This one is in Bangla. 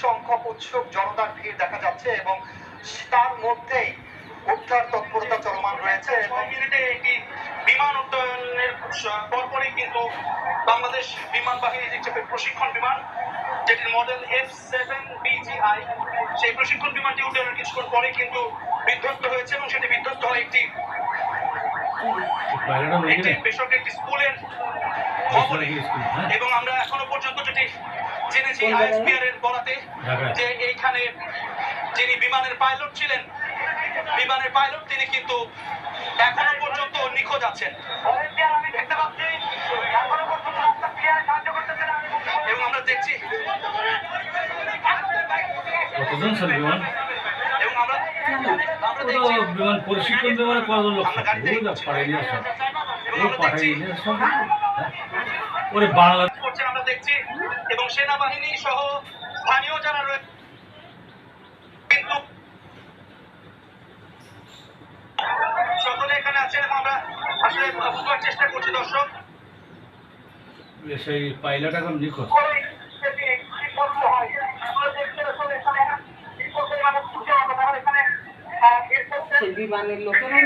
সংখ্যক উৎসুক জনতার ভিড় দেখা যাচ্ছে এবং তার মধ্যেই উদ্ধার তৎপরতা চলমান রয়েছে। 6 মিনিটে একটি বিমান উড্ডয়নের পরপরই কিন্তু বাংলাদেশ বিমান বাহিনীর যে প্রশিক্ষণ বিমান, যেটির মডেল F7BGI, সেই প্রশিক্ষণ বিমানটি উড্ডয়নের কিছুক্ষণ পরে কিন্তু বিধ্বস্ত হয়েছে এবং সেটি বিধ্বস্ত হয় একটি বেসরকারি একটি স্কুলের ভবনে। এবং আমরা এখনো পর্যন্ত যেটি জেনেছি আইএসপিআর এর বরাতে, যে এইখানে যিনি বিমানের পাইলট ছিলেন, বিমানের পাইলট তিনি কিন্তু এখনো পর্যন্ত নিখোঁজ আছেন। এবং আমরা দেখছি কতজন স্যার বিমান? এবং আমরা দেখছি বিমান প্রশিক্ষণ বিমানে কতজন লোক ওরে বাংলা করছেন আমরা দেখছি। এবং সেনাবাহিনী সহ স্থানীয় যারা রয়েছে কিন্তু সকলে এখানে আছেন এবং আমরা আসলে বুঝবার চেষ্টা করছি দর্শক। সেই পাইলট এখন নিখোঁজ। বিমানের লোকেরা